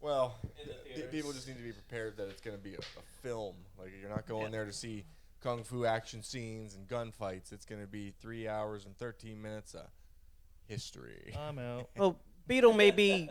Well, people just need to be prepared that it's going to be a film. Like, you're not going there to see kung fu action scenes and gunfights. It's going to be 3 hours and 13 minutes of history. I'm out. Well, Beetle may be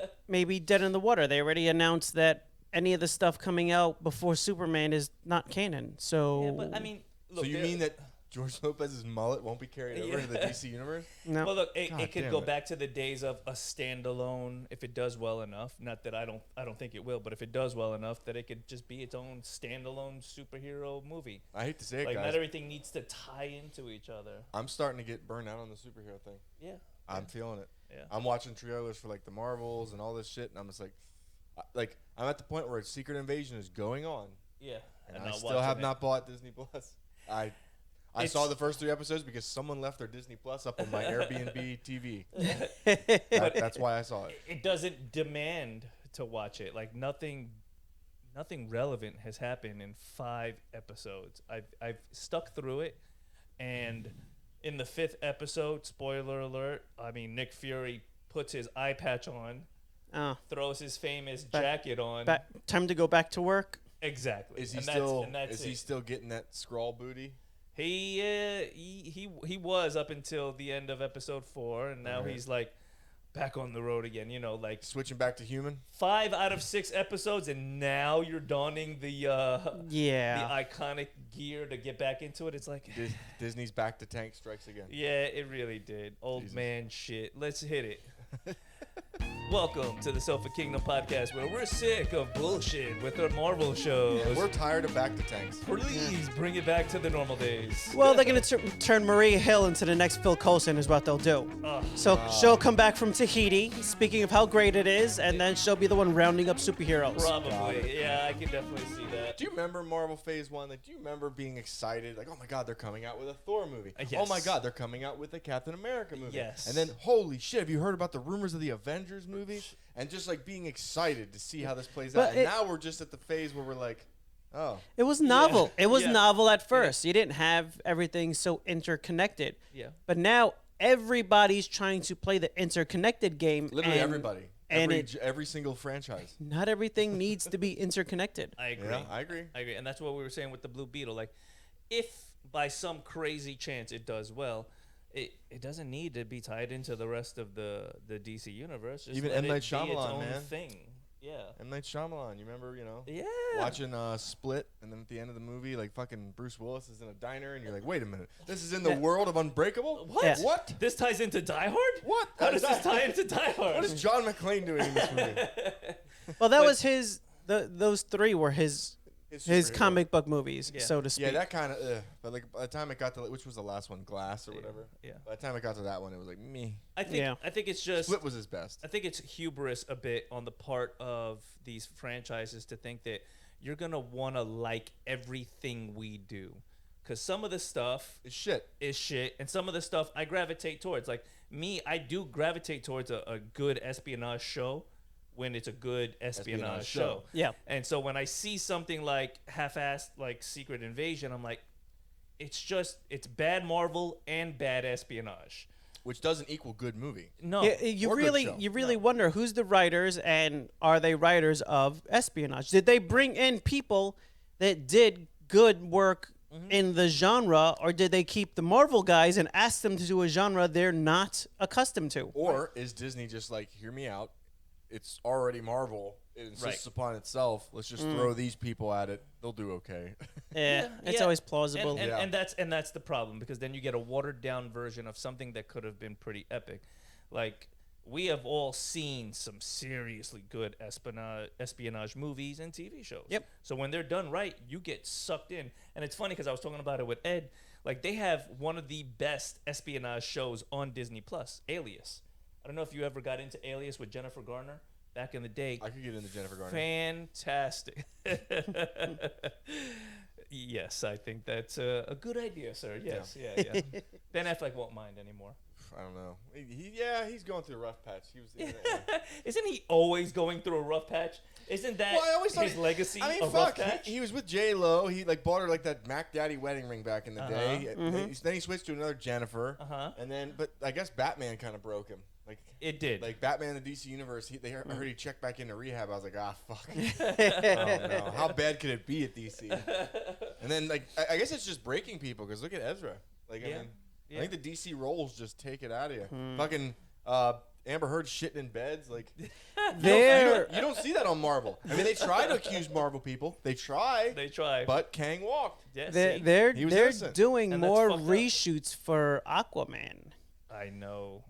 dead in the water. They already announced that any of the stuff coming out before Superman is not canon. So Yeah, but I mean, look, so you mean that George Lopez's mullet won't be carried over to the DC universe? no. Well, look, it could damn go it. back to the days of a standalone if it does well enough. Not that I don't think it will, but if it does well enough, that it could just be its own standalone superhero movie. I hate to say it, Like guys. not everything needs to tie into each other. I'm starting to get burned out on the superhero thing. Yeah. I'm feeling it. Yeah. I'm watching trailers for like the Marvels and all this shit, and I'm just like I'm at the point where Secret Invasion is going on, Yeah. and I still have not bought Disney Plus. I saw the first 3 episodes because someone left their Disney Plus up on my Airbnb TV. That's why I saw it. It doesn't demand to watch it. Like nothing relevant has happened in 5 episodes. I've stuck through it, and in the 5th episode, spoiler alert, I mean Nick Fury puts his eye patch on, throws his famous jacket on. Time to go back to work. Exactly. Is he still getting that Skrull booty? He was up until the end of episode 4, and now he's like back on the road again. You know, like Switching back to human? 5 out of 6 episodes, and now you're donning the iconic gear to get back into it. It's like Disney's back to Tank Strikes Again. yeah, it really did. Old Jesus. man shit. Let's hit it. Welcome to the Sofa Kingdom podcast, where we're sick of bullshit with our Marvel shows. Yeah, we're tired of back to tanks. Please bring it back to the normal days. Well, they're going to turn Maria Hill into the next Phil Coulson is what they'll do. So she'll come back from Tahiti, speaking of how great it is, and then she'll be the one rounding up superheroes. Probably. Yeah, I can definitely see that. Do you remember Marvel Phase 1? Like, do you remember being excited? Like, oh my God, they're coming out with a Thor movie. Yes. Oh my God, they're coming out with a Captain America movie. Yes. And then, holy shit, have you heard about the rumors of the Avengers movie? And just like being excited to see how this plays out. And now we're just at the phase where we're like, oh. It was novel. Yeah. It was Yeah. novel at first. You didn't have everything so interconnected. Yeah. But now everybody's trying to play the interconnected game. Literally and everybody. and every single franchise. Not everything needs to be interconnected. I agree. Yeah, I agree. And that's what we were saying with the Blue Beetle. Like, if by some crazy chance it does well, it doesn't need to be tied into the rest of the DC universe. Just Even let M. Night it be its Shyamalan, own man. thing. Yeah. M. Night Shyamalan, you remember, Yeah. watching Split, and then at the end of the movie, like fucking Bruce Willis is in a diner, and you're like, wait a minute, this is in the world of Unbreakable? What? Yeah. What? This ties into Die Hard? What? How does this tie into Die Hard? What is John McClane doing in this movie? Well, that was his. Those 3 were his superhero. comic book movies, Yeah. so to speak. Yeah, that kind of. But like by the time it got to which was the last one, Glass or whatever. Yeah. By the time it got to that one, it was like me. I think Yeah. it's just Split was his best. I think it's hubris a bit on the part of these franchises to think that you're going to want to like everything we do. Because some of the stuff It's shit. is shit, and some of the stuff I gravitate towards. Like me, I do gravitate towards a good espionage show when it's a good espionage show. Yeah. And so when I see something like half-assed like Secret Invasion, I'm like, it's bad Marvel and bad espionage. Which doesn't equal good movie. No. Yeah, you Or good really show. wonder who's the writers and are they writers of espionage? Did they bring in people that did good work in the genre, or did they keep the Marvel guys and ask them to do a genre they're not accustomed to? Or is Disney just like, hear me out? It's already Marvel. It insists upon itself. Let's just throw these people at it. They'll do okay. Yeah, it's always plausible. And that's the problem, because then you get a watered down version of something that could have been pretty epic. Like, we have all seen some seriously good espionage movies and TV shows. Yep. So when they're done right, you get sucked in. And it's funny because I was talking about it with Ed. Like, they have one of the best espionage shows on Disney Plus, Alias. I don't know if you ever got into Alias with Jennifer Garner back in the day. I could get into Jennifer Garner. Fantastic. Yes, I think that's a good idea, sir. Yes, yeah. Ben Affleck won't mind anymore. I don't know. He's going through a rough patch. He was. Isn't he always going through a rough patch? Isn't that Well, I always thought his legacy? I mean, a rough fuck. patch? He was with J Lo. He like bought her like that Mac Daddy wedding ring back in the day. Then he switched to another Jennifer. Uh-huh. And then, but I guess Batman kind of broke him. Like It did. Like Batman in the DC universe, I heard he checked back into rehab. I was like, fuck. Oh no, how bad could it be at DC? And then like I guess it's just breaking people because look at Ezra. Like I think the DC roles just take it out of you. Fucking Amber Heard shitting in beds. Like you don't see that on Marvel. I mean, they try to accuse Marvel people. They try. But Kang walked. Yeah, they're doing And more that's fucked up. reshoots for Aquaman. I know.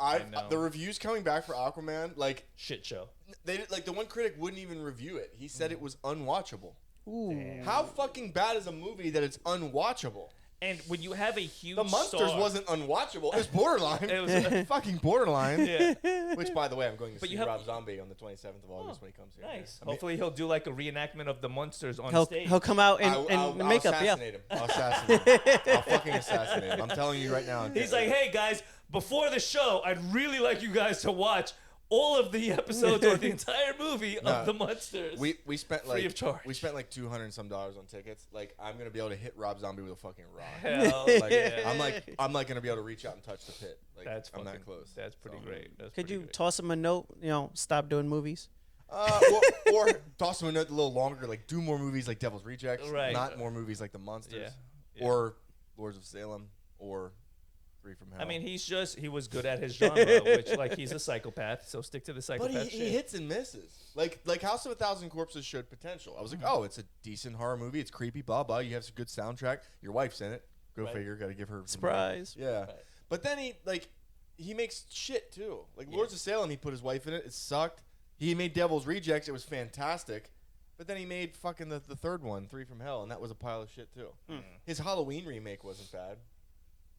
The reviews coming back for Aquaman, like Shit show. they like the one critic wouldn't even review it. He said it was unwatchable. Ooh. Damn. How fucking bad is a movie that it's unwatchable? And when you have a huge The Monsters star, wasn't unwatchable. It was borderline. It was fucking borderline. yeah. Which, by the way, I'm going to But see you have- Rob Zombie on the 27th of August when he comes here. Nice. I mean, Hopefully he'll do like a reenactment of the Monsters on stage. He'll come out in I'll makeup. Yeah. assassinate him. I'll assassinate him. I'll fucking assassinate him. I'm telling you right now. He's like, hey guys, before the show, I'd really like you guys to watch all of the episodes or the entire movie of the Monsters. we spent like free of charge. we spent like $200 and some on tickets. Like I'm gonna be able to hit Rob Zombie with a fucking rock. Hell Like yeah. I'm like gonna be able to reach out and touch the pit. Like That's I'm fucking that close. That's pretty So. great. That's Could pretty you great. toss him a note? Stop doing movies. Or toss him a note a little longer. Like do more movies like Devil's Rejects. Right. Not more movies like The Monsters. Yeah. Or Lords of Salem. Or Three from Hell. I mean, he was good at his genre, which like he's a psychopath, so stick to the but psychopath he shit. hits and misses. Like House of a Thousand Corpses showed potential. I was like, it's a decent horror movie. It's creepy, blah blah. You have some good soundtrack. Your wife's in it. Go Right. figure. Got to give her some Surprise. Yeah. Right. But then he makes shit too. Like Lords of Salem, he put his wife in it. It sucked. He made Devil's Rejects. It was fantastic. But then he made fucking the third one, Three from Hell, and that was a pile of shit too. His Halloween remake wasn't bad.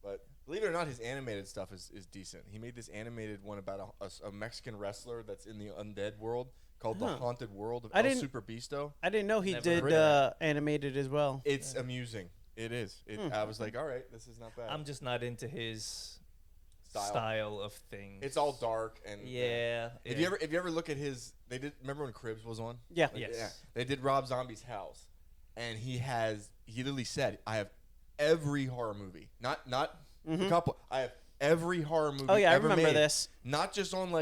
But believe it or not, his animated stuff is decent. He made this animated one about a Mexican wrestler that's in the undead world called The Haunted World of El Super Beasto. I didn't know he Never did heard of animated as well. It's amusing. It is. I was like, all right, this is not bad. I'm just not into his Style. style of things. It's all dark and yeah. If you ever look at his, remember when Cribs was on? Yeah. Yes. Yeah. They did Rob Zombie's house, and he literally said, I have every horror movie, not a couple. I have every horror movie. Oh yeah, I ever remember made. this. Not just on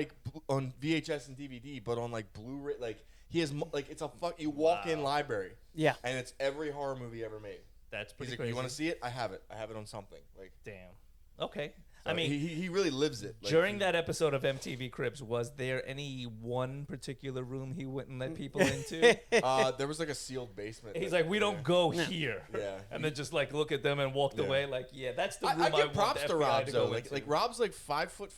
on VHS and DVD, but on like Blu-ray. Like he has it's a you walk in library. Yeah. And it's every horror movie ever made. That's pretty He's like, crazy. you want to see it? I have it. I have it on something. Like Damn. Okay. so I mean, he really lives it. Like, during that episode of MTV Cribs, was there any one particular room he wouldn't let people into? there was like a sealed basement. He's that- like, we don't go here. Yeah. And then just like look at them and walked Yeah. away. Like, yeah, that's the room I I give want props the to FBI Rob to though. go Like into. like Rob's like 5'4".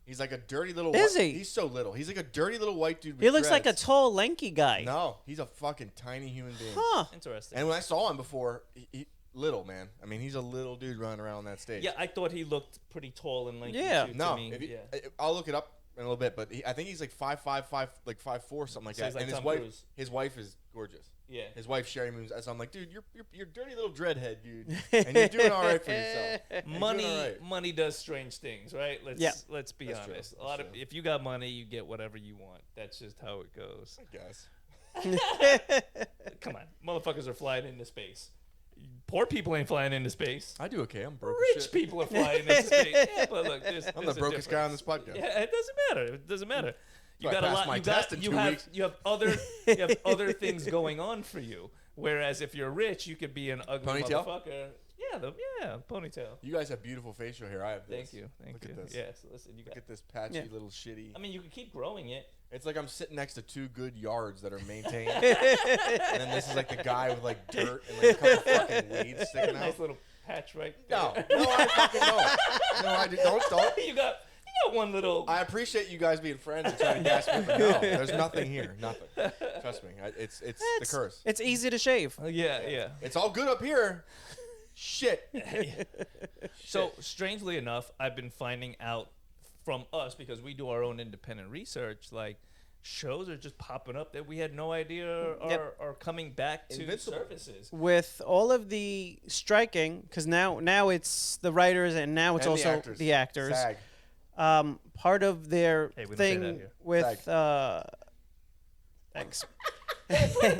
He's like a dirty little. Is white, he? He's so little. He's like a dirty little white dude. With He looks like a dreads. tall, lanky guy. No, he's a fucking tiny human being. Huh. Interesting. And when I saw him before, he little man. I mean, he's a little dude running around on that stage. Yeah, I thought he looked pretty tall and lanky. Yeah. too, to No, me. if you, yeah. I'll look it up in a little bit, but I think he's like 5'5", 5'4", something like So that. he's like and his Tom wife, Cruise. his wife is gorgeous. Yeah. His wife Sherry Moon's. So I'm like, dude, you're dirty little dreadhead, dude, and you're doing all right for yourself. You're doing Money, all right. money does strange things, right? Let's be That's true. honest. A That's lot of true. if you got money, you get whatever you want. That's just how it goes. I guess. Come on, motherfuckers are flying into space. Poor people ain't flying into space. I do okay. I'm broke. as Rich shit. people are flying into space. Yeah, but look, I'm the brokest guy on this podcast. Yeah, it doesn't matter. It doesn't matter. You So I got a passed lot. my You test got. in You 2 have. weeks. You have other. You have other things going on for you. Whereas if you're rich, you could be an ugly Ponytail? motherfucker. Yeah, ponytail. You guys have beautiful facial hair. I have this. Thank you. Look at this. Yes, listen, you Look got. at this patchy Yeah. little shitty. I mean, you can keep growing it. It's like I'm sitting next to 2 good yards that are maintained, and then this is like the guy with like dirt and like a couple fucking weeds sticking out. Nice little patch right there. No, I fucking don't. No, I do. Don't. you got one little. I appreciate you guys being friends and trying to gas me, but no, there's nothing here. Nothing. Trust me. It's the curse. It's easy to shave. Yeah. It's all good up here. Shit. So strangely enough, I've been finding out from us because we do our own independent research. Like shows are just popping up that we had no idea are coming back to Invincible. services. With all of the striking, because now it's the writers and now it's And also the actors. SAG. Part of their Hey, we don't say that thing here. with SAG. thanks. The thing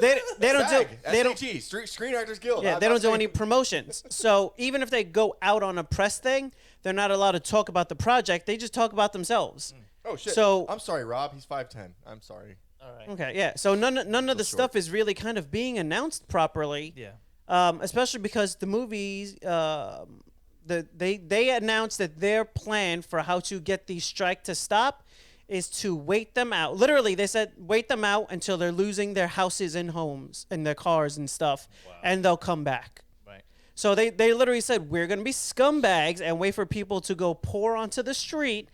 they don't do SAG, they don't Screen Actors Guild. yeah, they don't do any promotions. So even if they go out on a press thing, they're not allowed to talk about the project. They just talk about themselves. Oh shit. So I'm sorry, Rob. He's 5'10". I'm sorry. All right. okay, yeah. So none of the short. stuff is really kind of being announced properly. Yeah. Especially because the movies, they announced that their plan for how to get the strike to stop is to wait them out. Literally, they said wait them out until they're losing their houses and homes and their cars and stuff, and they'll come back. Right. So they literally said we're gonna be scumbags and wait for people to go pour onto the street,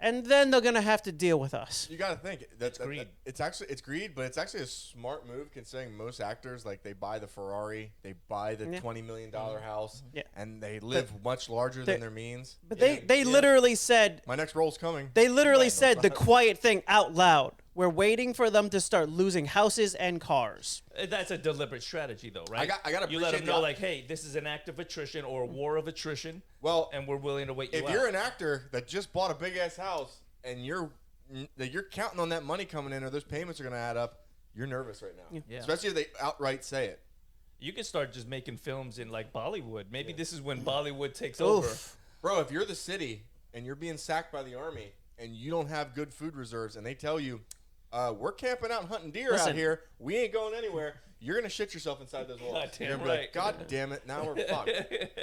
and then they're gonna have to deal with us. You got to think that's greed. It's greed, but it's actually a smart move considering most actors like they buy the Ferrari, they buy the $20 million house, Yeah. and they live much larger than their means. But they literally said My next role's coming. they literally said the quiet thing out loud. We're waiting for them to start losing houses and cars. That's a deliberate strategy, though, right? I gotta you let them appreciate know, the- like, hey, this is an act of attrition or a war of attrition. Well, and we're willing to wait you if out. you're an actor that just bought a big ass house and you're counting on that money coming in or those payments are gonna add up, you're nervous right now. Yeah. Especially if they outright say it. You can start just making films in like Bollywood. Maybe this is when Bollywood takes over. Bro, if you're the city and you're being sacked by the army and you don't have good food reserves and they tell you, we're camping out and hunting deer out here, we ain't going anywhere, you're going to shit yourself inside those walls. God damn You're gonna be right. like, God damn it, now we're fucked.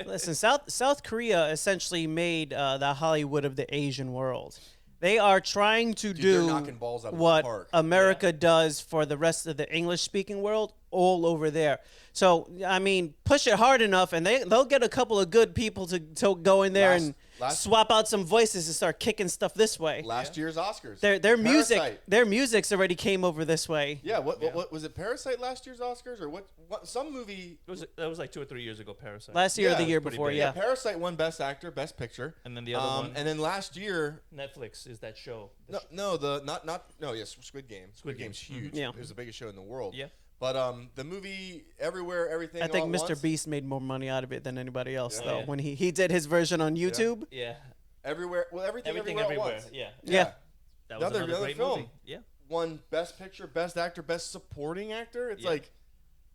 Listen, South Korea essentially made the Hollywood of the Asian world. They are trying to they're do knocking balls out of the what park. America does for the rest of the English-speaking world all over there. So, I mean, push it hard enough, and they'll get a couple of good people to go in there and swap out some voices and start kicking stuff this way. Last year's Oscars. Their music, Parasite. their music's already came over this way. Yeah, what was it? Parasite last year's Oscars or what? Some movie. That was like 2 or 3 years ago. Parasite. Last year or the Yeah, year pretty before, big. yeah. Parasite won Best Actor, Best Picture, And then the other one. and then last year. Netflix is that show. Yes, Squid Game. Squid Game's huge. Yeah. It was the biggest show in the world. Yeah. But the movie Everywhere, Everything. I think All at Mr. Once, Beast made more money out of it than anybody else, Yeah. though. Yeah. When he did his version on YouTube. Yeah. Everywhere. Well, everything Everything everywhere. everywhere. At once. Yeah. Yeah. That was another great film. movie. Yeah. Won Best Picture, Best Actor, Best Supporting Actor. It's Yeah. like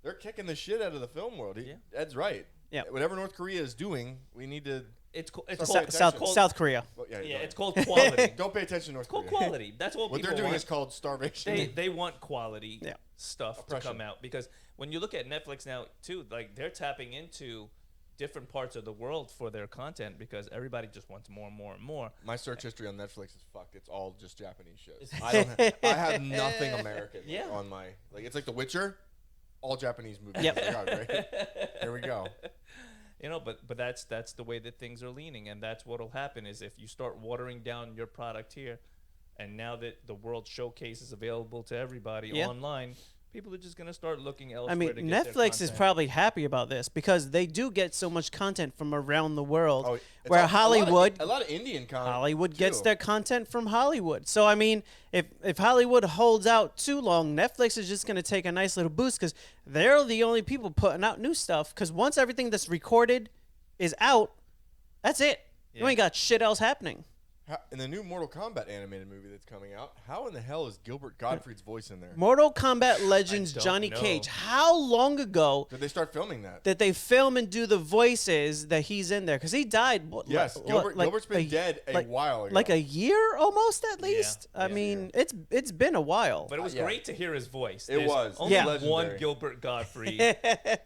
they're kicking the shit out of the film world. Yeah. Ed's right. Yeah. Whatever North Korea is doing, we need to. It's Start called, paying attention. South Korea. Well, yeah, go ahead. it's called quality. Don't pay attention to North It's called Korea. quality. That's what What people they're doing want. is called starvation. They want quality Yeah. stuff Oppression. to come out, because when you look at Netflix now too, like they're tapping into different parts of the world for their content because everybody just wants more and more and more. My search history on Netflix is fucked. It's all just Japanese shows. I have nothing American Yeah. on my it's like The Witcher, all Japanese movies. Yep. Like, oh, great. There we go. You know, but that's the way that things are leaning, and that's what'll happen is if you start watering down your product here, and now that the World Showcase is available to everybody Yeah. online, people are just gonna start looking elsewhere. I mean, to get their Netflix is content. probably happy about this because they do get so much content from around the world. Oh, it's where a Hollywood, lot of Indian content. Hollywood gets too. their content from Hollywood. So I mean, if Hollywood holds out too long, Netflix is just gonna take a nice little boost because they're the only people putting out new stuff. Because once everything that's recorded is out, that's it. You Yeah. ain't got shit else happening. In the new Mortal Kombat animated movie that's coming out, how in the hell is Gilbert Gottfried's voice in there? Mortal Kombat Legends don't Johnny know. Cage. How long ago Did they start filming that? that they film and do the voices that he's in there? Because he died. Yes, Gilbert's been dead a while ago. Like a year almost at least. I Yeah. mean, it's been a while. But it was Yeah. great to hear his voice. It There's was. only Yeah. one Legendary. Gilbert Gottfried,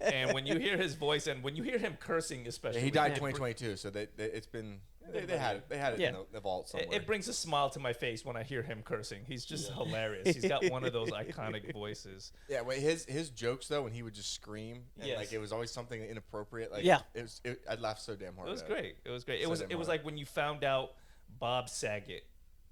and when you hear his voice and when you hear him cursing, especially, Yeah, he died it br- 2022, so it's been they had it Yeah. in the vault somewhere. It brings a smile to my face when I hear him cursing. He's just hilarious. He's got one of those iconic voices. Yeah, wait, his jokes though when he would just scream and Yes. like it was always something inappropriate. Like Yeah. I'd laugh so damn hard. It was at it. great. It was great. It So was damn it was hard. like when you found out Bob Saget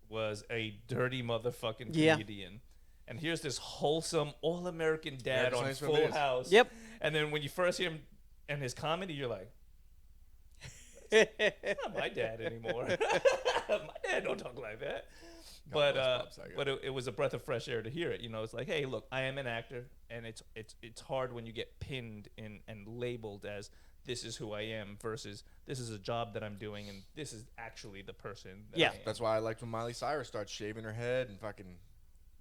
was a dirty motherfucking Yeah. comedian. And here's this wholesome all-American dad just on nice Full videos. House. Yep. And then when you first hear him and his comedy, you're like, not my dad anymore. My dad don't talk like that. God bless Bob Saget. But it was a breath of fresh air to hear it. You know, it's like, hey, look, I am an actor, and it's hard when you get pinned in and labeled as this is who I am versus this is a job that I'm doing, and this is actually the person. That Yeah. I am. That's why I liked when Miley Cyrus starts shaving her head and fucking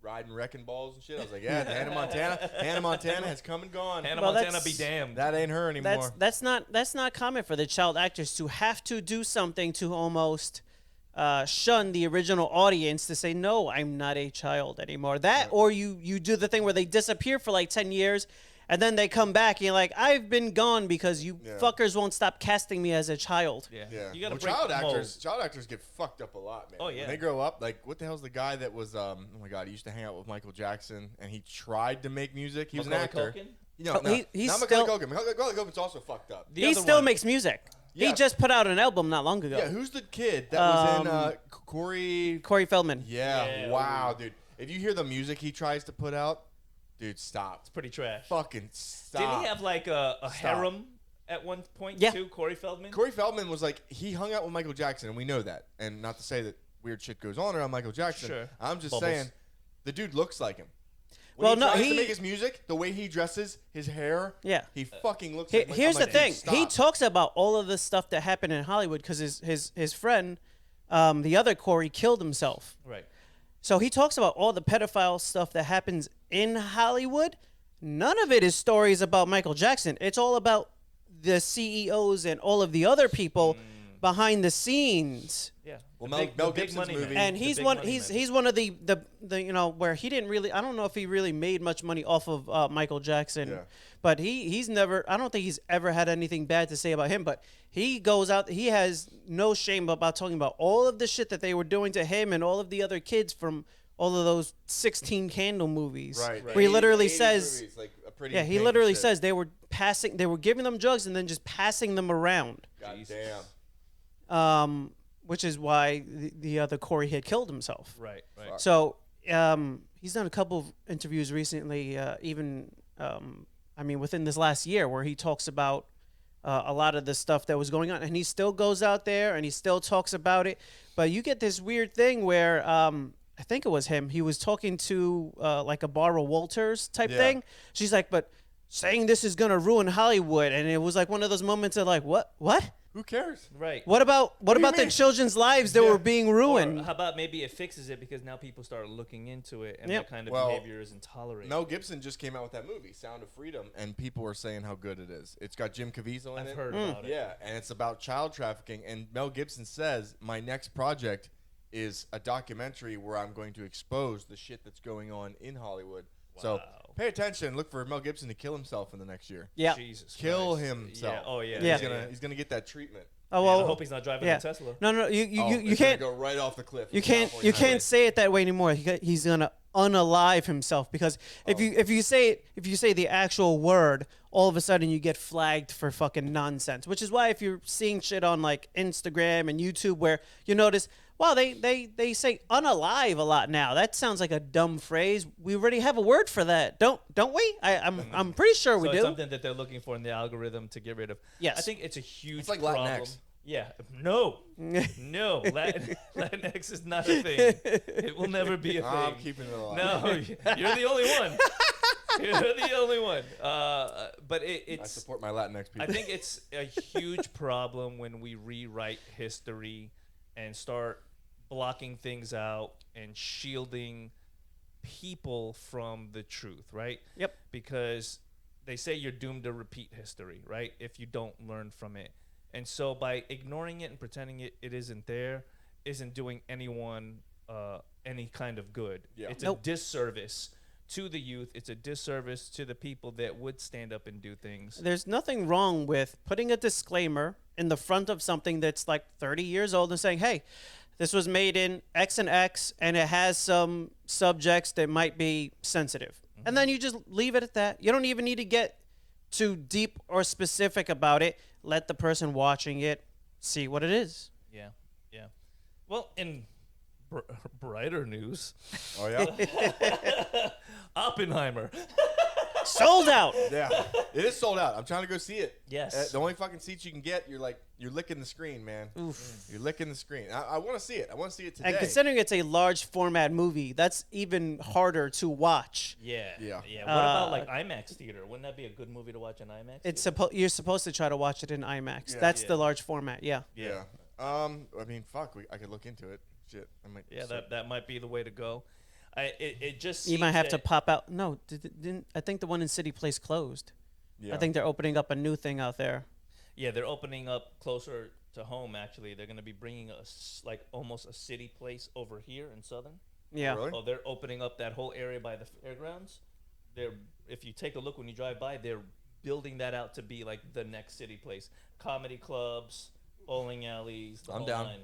riding wrecking balls and shit. I was like, yeah, Hannah Montana. Hannah Montana has come and gone. Hannah Well, Montana that's- be damned. That ain't her anymore. That's not common for the child actors to have to do something to almost shun the original audience to say, no, I'm not a child anymore. That or you do the thing where they disappear for like 10 years and then they come back and you're like, I've been gone because you fuckers won't stop casting me as a child. Yeah. Yeah. You gotta Well, break child the mold. actors get fucked up a lot, man. Oh, yeah. When they grow up, like what the hell's the guy that was oh my god, he used to hang out with Michael Jackson and he tried to make music. He was an Macaulay actor. Culkin? No, he's not still- Macaulay Culkin. Macaulay Culkin's also fucked up. The He other still one. makes music. Yeah. He just put out an album not long ago. Yeah, who's the kid that was in Corey? Corey Feldman. Yeah, Yeah. wow, dude. If you hear the music he tries to put out, dude, stop. It's pretty trash. Fucking stop. Didn't he have like a harem at one point Yeah. too, Corey Feldman? Corey Feldman was like, he hung out with Michael Jackson, and we know that. And not to say that weird shit goes on around Michael Jackson. Sure. I'm just Bubbles. saying, the dude looks like him. When Well, he no, tries he- to make his music, the way he dresses, his hair, Yeah. he fucking looks like Here's I'm the like, thing. dude, stop. He talks about all of the stuff that happened in Hollywood because his friend, the other Corey, killed himself. Right. So he talks about all the pedophile stuff that happens in Hollywood. None of it is stories about Michael Jackson. It's all about the CEOs and all of the other people behind the scenes. Yeah. Well, The Mel the Gibson's money movie- man. And The he's big one money he's man. he's one of the you know where he didn't really, I don't know if he really made much money off of Michael Jackson. Yeah. But he's never, I don't think he's ever had anything bad to say about him, but he goes out, he has no shame about talking about all of the shit that they were doing to him and all of the other kids from all of those 16 Candle movies. Right. Where he literally says, Movies, like a Pretty yeah, he Pink literally shit. says they were giving them drugs and then just passing them around. God Jesus. damn. Which is why the other Corey had killed himself. Right. Right. So he's done a couple of interviews recently, I mean, within this last year, where he talks about a lot of the stuff that was going on, and he still goes out there and he still talks about it. But you get this weird thing where I think it was him. He was talking to like a Barbara Walters type Yeah. thing. She's like, but saying this is gonna ruin Hollywood, and it was like one of those moments of like, what? Who cares? Right. What about do you the mean? children's lives that Yeah. were being Or ruined? how about maybe it fixes it because now people start looking into it and Yep. that kind of Well, behavior is intolerable. Mel Gibson just came out with that movie, Sound of Freedom, and people were saying how good it is. It's got Jim Caviezel in I've it. heard about it. Yeah, and it's about child trafficking. And Mel Gibson says, my next project is a documentary where I'm going to expose the shit that's going on in Hollywood. So Wow. pay attention. Look for Mel Gibson to kill himself in the next year. Yeah. Jesus Kill Christ. himself. Yeah. Oh yeah. Yeah. He's gonna get that treatment. Oh Man, well. I hope he's not driving yeah. a Tesla. No, you Oh, you it's can't gonna go right off the cliff. you can't say it that way anymore. He's gonna unalive himself because if you say the actual word, all of a sudden you get flagged for fucking nonsense. Which is why if you're seeing shit on like Instagram and YouTube where you notice, wow, they say unalive a lot now. That sounds like a dumb phrase. We already have a word for that, don't we? I'm pretty sure we So do. it's something that they're looking for in the algorithm to get rid of. Yes. I think it's a huge It's like problem. Latinx. Yeah. No. No. Latinx is not a thing. It will never be a thing. I'm keeping it alive. No, you're the only one. You're the only one. But I it's. support my Latinx people. I think it's a huge problem when we rewrite history and start blocking things out and shielding people from the truth, right? Yep. Because they say you're doomed to repeat history, right? If you don't learn from it. And so by ignoring it and pretending it isn't there isn't doing anyone any kind of good. Yeah. It's Nope. a disservice to the youth. It's a disservice to the people that would stand up and do things. There's nothing wrong with putting a disclaimer in the front of something that's like 30 years old and saying, hey, this was made in X and X and it has some subjects that might be sensitive. Mm-hmm. And then you just leave it at that. You don't even need to get too deep or specific about it. Let the person watching it see what it is. Yeah, yeah. Well, in brighter news, Oh yeah. Oppenheimer. Sold out. Yeah, it is sold out. I'm trying to go see it. Yes. The only fucking seats you can get, you're licking the screen, man. Oof. You're licking the screen. I want to see it. I want to see it today. And considering it's a large format movie, that's even harder to watch. Yeah, Yeah. yeah. What about like IMAX theater? Wouldn't that be a good movie to watch in IMAX? It's you're supposed to try to watch it in IMAX. Yeah. That's Yeah. the large format. Yeah. yeah. I mean, fuck. I could look into it. Shit. I might. Yeah, start- that might be the way to go. It just You might seems have to that- pop out. No, didn't I think the one in City Place closed. Yeah. I think they're opening up a new thing out there. Yeah, they're opening up closer to home. Actually, they're going to be bringing us like almost a city place over here in Southern. Yeah. Really? Oh, they're opening up that whole area by the fairgrounds. If you take a look when you drive by, they're building that out to be like the next city place. Comedy clubs, bowling alleys. The I'm whole down. Nine,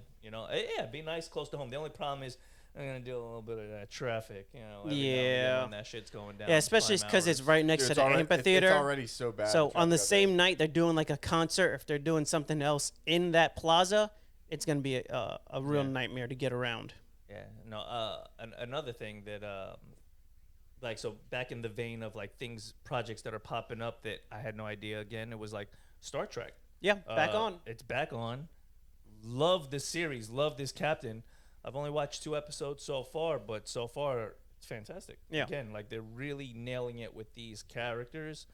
yeah, be nice, close to home. The only problem is I'm gonna deal a little bit of that traffic. Every now and then Yeah. when that shit's going down. Yeah, especially because it's right next Dude, to the amphitheater. It's already so bad. So on the traffic out same there. night they're doing like a concert. If they're doing something else in that plaza, it's gonna be a real nightmare to get around. Yeah. No. Another thing that like so back in the vein of like projects that are popping up that I had no idea. Again, it was like Star Trek. Yeah, back on. It's back on. Love this series. Love this captain. I've only watched 2 episodes so far, but so far it's fantastic. Yeah. Again, like they're really nailing it with these characters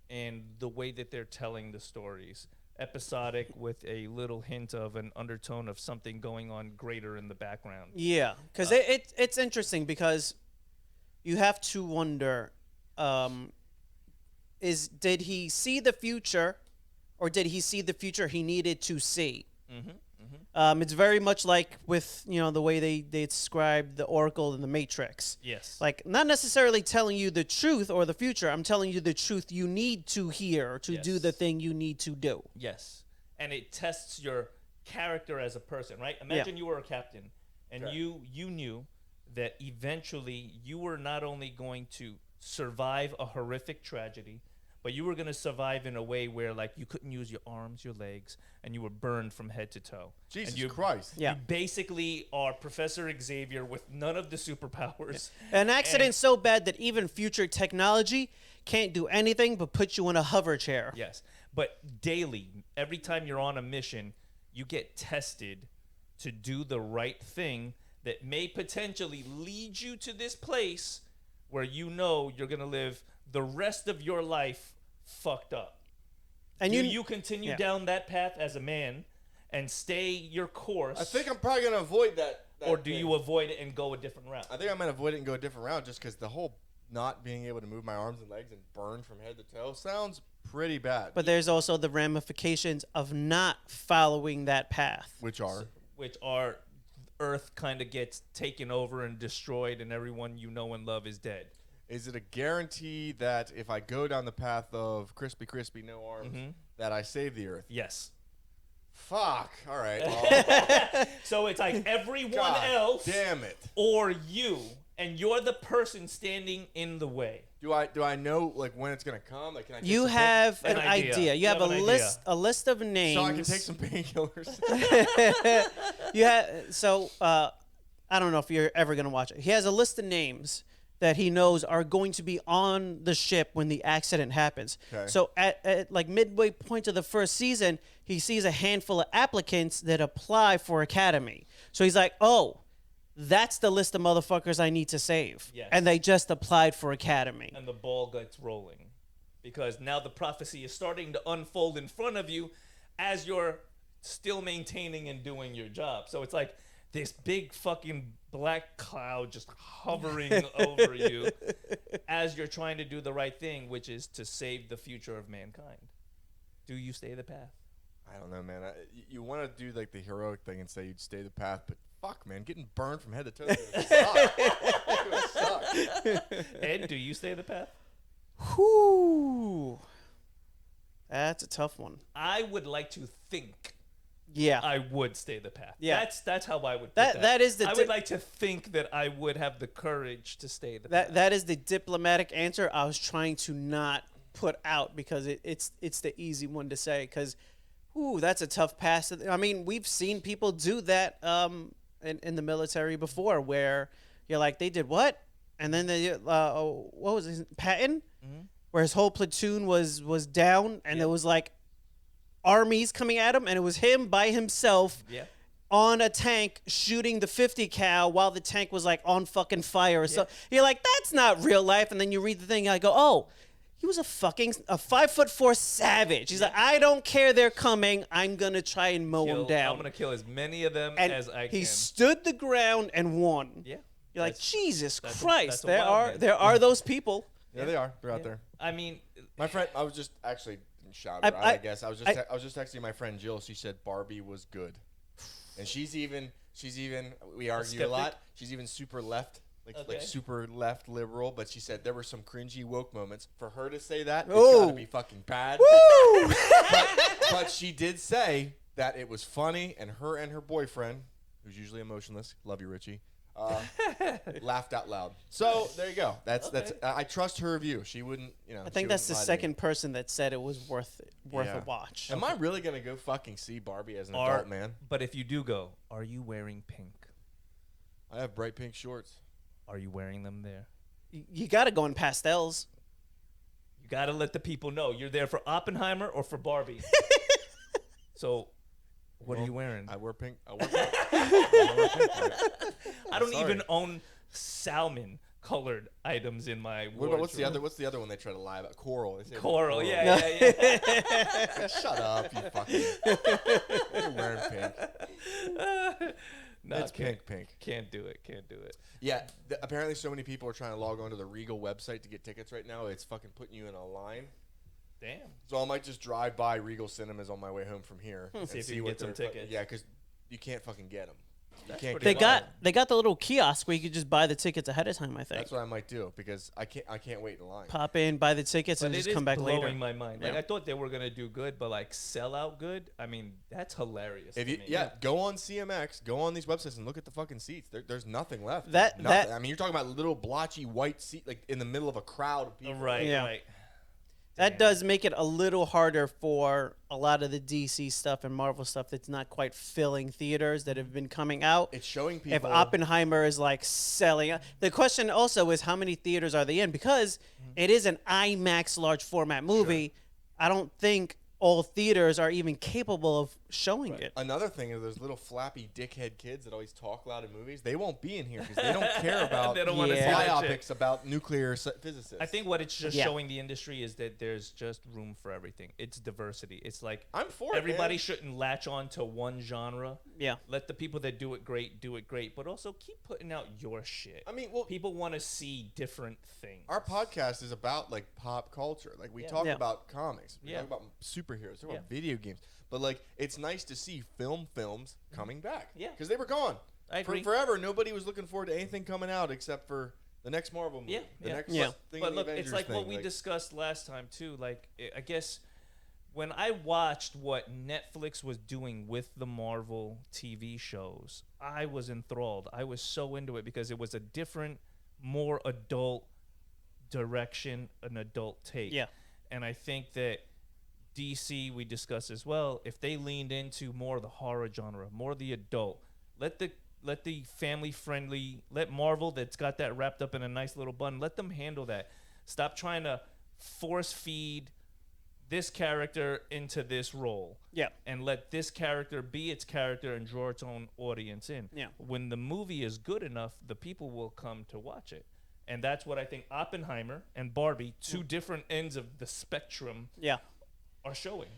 and the way that they're telling the stories. Episodic with a little hint of an undertone of something going on greater in the background. Yeah, because it's interesting because you have to wonder, did he see the future, or did he see the future he needed to see? It's very much like with the way they describe the Oracle and the Matrix. Yes. Like not necessarily telling you the truth or the future. I'm telling you the truth you need to hear to do the Yes. thing you need to do. Yes. And it tests your character as a person, right? Imagine you were a captain and you knew that eventually you were not only going to survive a horrific tragedy, but you were going to survive in a way where like you couldn't use your arms, your legs, and you were burned from head to toe. Jesus and Christ. Yeah. You basically are Professor Xavier with none of the superpowers. An accident so bad that even future technology can't do anything but put you in a hover chair. Yes. But daily, every time you're on a mission, you get tested to do the right thing that may potentially lead you to this place where you know you're going to live the rest of your life fucked up. And Do you continue down that path as a man and stay your course? I think I'm probably gonna avoid that. Or do you avoid it and go a different route? I think I'm gonna avoid it and go a different route, just because the whole not being able to move my arms and legs and burn from head to toe sounds pretty bad. But there's also the ramifications of not following that path. which are Which are Earth kind of gets taken over and destroyed and everyone you know and love is dead. is it a guarantee that if I go down the path of crispy, no arms, that I save the Earth? Yes. Fuck. All right. Well, So it's like everyone God else damn it. or you, and you're the person standing in the way. Do I know like when it's gonna come? Like, can I take You some have An an idea. idea. You have a an idea. list of names. so I can take some painkillers? I don't know if you're ever gonna watch it. He has a list of names that he knows are going to be on the ship when the accident happens. Okay. So at like midway point of the first season, he sees a handful of applicants that apply for Academy. So he's like, oh, that's the list of motherfuckers I need to save. Yes. And they just applied for Academy. And the ball gets rolling. Because now the prophecy is starting to unfold in front of you as you're still maintaining and doing your job. So it's like this big fucking black cloud just hovering over you as you're trying to do the right thing, which is to save the future of mankind. Do you stay the path? I don't know, man. You want to do like the heroic thing and say you'd stay the path, but fuck, man, getting burned from head to toe would suck. It would suck. Ed, do you stay the path? Whew. That's a tough one. I would like to think Yeah. I would stay the path. Yeah. That's how I would put That- that is the I di- would like to think that I would have the courage to stay the path. That is the diplomatic answer I was trying to not put out because it's the easy one to say because, that's a tough pass. I mean, we've seen people do that in the military before where you're like, they did what? And then they what was his Patton? Where his whole platoon was down and it was like armies coming at him and it was him by himself. Yeah. On a tank shooting the 50 cal while the tank was like on fucking fire. So you're like, that's not real life. And then you read the thing, I go, oh, he was a 5'4" savage. He's like, I don't care they're coming. I'm gonna try and mow them down. I'm gonna kill as many of them and as I he can. stood the ground and won. Yeah. You're like, Jesus that's Christ, a wild man. there are those people. Yeah, they are. They're out there. I mean, My friend, I was just actually shout her out. I guess I was just texting my friend Jill. She said Barbie was good, and she's even. We argue a lot. She's even super left. Like super left liberal, but she said there were some cringy woke moments. For her to say that, it's gotta be fucking bad. but she did say that it was funny, and her boyfriend, who's usually emotionless, love you, Richie, laughed out loud. So there you go. That's I trust her view. She wouldn't, I think that's the second person that said it was worth a watch. Am I really gonna go fucking see Barbie as an adult man? But if you do go, are you wearing pink? I have bright pink shorts. Are you wearing them there? You got to go in pastels. You got to let the people know you're there for Oppenheimer or for Barbie. So, what are you wearing? I wear pink. I don't even own salmon-colored items in my wardrobe. What's the other one they try to lie about? Coral. They say Coral, coral. yeah. Shut up, you fucking. You're wearing pink. No, it's pink. Can't do it. Yeah, apparently so many people are trying to log on to the Regal website to get tickets right now. It's fucking putting you in a line. Damn. So I might just drive by Regal Cinemas on my way home from here and see if you can get some tickets. Yeah, because you can't fucking get them. They got the little kiosk where you could just buy the tickets ahead of time. I think that's what I might do because I can't wait in line. Pop in, buy the tickets, and just come back later. Blowing my mind. Like I thought they were gonna do good, but like sell out good. I mean, that's hilarious. If you, to me. Go on CMX, go on these websites and look at the fucking seats. There's nothing left. That I mean, you're talking about little blotchy white seat like in the middle of a crowd of people. Right. That does make it a little harder for a lot of the DC stuff and Marvel stuff that's not quite filling theaters that have been coming out. It's showing people. If Oppenheimer is like selling, the question also is how many theaters are they in? Because it is an IMAX large format movie. Sure. I don't think all theaters are even capable of showing it. Another thing is those little flappy dickhead kids that always talk loud in movies. They won't be in here because they don't care about they don't want to see biopics about nuclear physicists. I think what it's just showing the industry is that there's just room for everything. It's diversity. It's like I'm for everybody it, shouldn't latch on to one genre. Yeah. Let the people that do it great, but also keep putting out your shit. I mean, well, people want to see different things. Our podcast is about like pop culture. Like we talk about comics. We talk about superheroes. We talk about video games. But like, it's nice to see films coming back. Yeah, because they were gone. I agree. Forever, nobody was looking forward to anything coming out except for the next Marvel movie. The next thing. But look, Avengers it's like thing. what we discussed last time too. Like, I guess when I watched what Netflix was doing with the Marvel TV shows, I was enthralled. I was so into it because it was a different, more adult direction, an adult take. Yeah, and I think that DC, we discussed as well, if they leaned into more of the horror genre, more of the adult, let the family friendly, let Marvel that's got that wrapped up in a nice little bun, let them handle that. Stop trying to force feed this character into this role. Yeah. And let this character be its character and draw its own audience in. Yeah. When the movie is good enough, the people will come to watch it. And that's what I think Oppenheimer and Barbie, two different ends of the spectrum, are showing.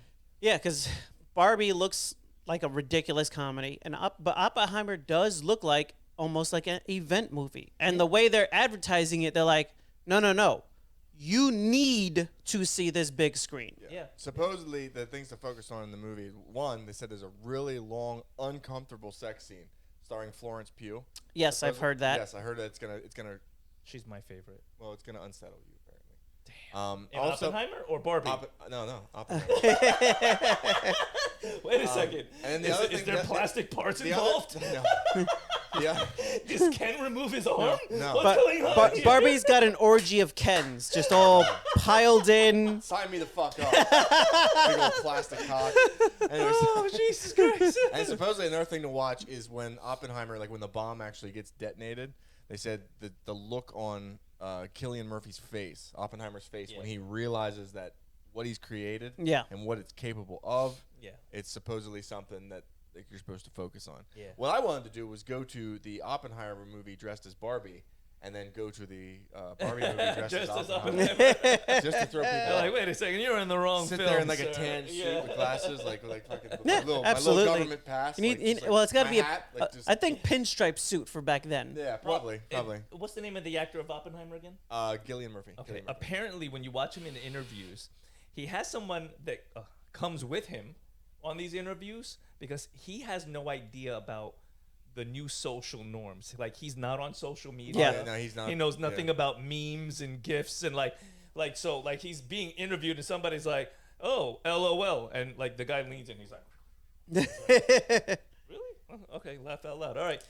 Yeah, because Barbie looks like a ridiculous comedy, but Oppenheimer does look like almost like an event movie. And the way they're advertising it, they're like, no. You need to see this big screen. Yeah. Supposedly, the things to focus on in the movie, one, they said there's a really long, uncomfortable sex scene starring Florence Pugh. Yes, I've heard that. Yes, I heard that it's gonna. She's my favorite. Well, it's gonna unsettle you. Damn. Also, Oppenheimer or Barbie? No, Oppenheimer. Wait a second. And is there plastic parts involved? No. Yeah. Does Ken remove his arm? No. What's going on here? Barbie's got an orgy of Kens, just all piled in. Sign me the fuck up. Big old plastic cock. Anyways, oh, Jesus Christ. And supposedly another thing to watch is when Oppenheimer, like when the bomb actually gets detonated, they said the look on Cillian Murphy's face, Oppenheimer's face, when he realizes that what he's created and what it's capable of, it's supposedly something that you're supposed to focus on. Yeah. What I wanted to do was go to the Oppenheimer movie dressed as Barbie and then go to the Barbie movie dressed Just as as Oppenheimer, just to throw people They're off. like, wait a second, you're in the wrong Sit film. there in like sir. a tan suit with glasses, like fucking Yeah, my little absolutely. government pass. You need, like, just, like, well, it's got to my be hat, like, just- I think pinstripe suit for back then. Yeah, Well, probably. What's the name of the actor of Oppenheimer again? Gillian Murphy. Okay. Gillian Murphy. Apparently, when you watch him in interviews, he has someone that comes with him on these interviews because he has no idea about the new social norms. Like, he's not on social media. Yeah. Oh, yeah, no, he's not. He knows nothing yeah. about memes and gifs and like he's being interviewed and somebody's like, "Oh, LOL," and like the guy leans in, he's like, "Really? Oh, okay, laugh out loud. All right."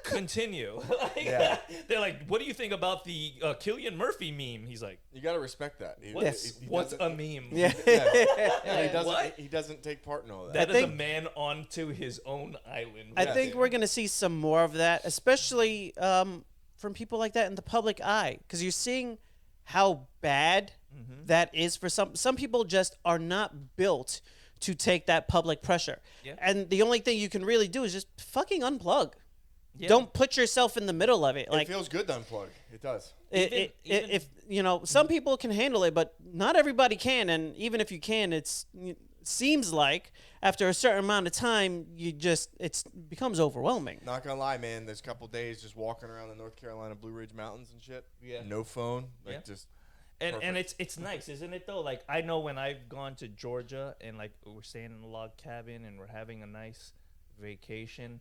Continue. Like, Yeah. They're like, "What do you think about the Cillian Murphy meme?" He's like, You gotta respect that. He- Yes. he "What's doesn't- a meme?" Yeah. Yeah, he doesn't. What? He doesn't take part in all that. That I is a think- man onto his own island. I Yeah. think we're going to see some more of that, especially from people like that in the public eye, because you're seeing how bad that is for some people. Just are not built to take that public pressure, Yeah. and the only thing you can really do is just fucking unplug. Yeah. Don't put yourself in the middle of it. Like it feels good to unplug. It does. Even- if you know, some people can handle it, but not everybody can. And even if you can, it seems like after a certain amount of time, it becomes overwhelming. Not gonna lie, man. There's a couple days just walking around the North Carolina Blue Ridge Mountains and shit. Yeah. No phone. Like Yeah. just. And Perfect. it's nice, isn't it though? Like, I know when I've gone to Georgia and like we're staying in a log cabin and we're having a nice vacation,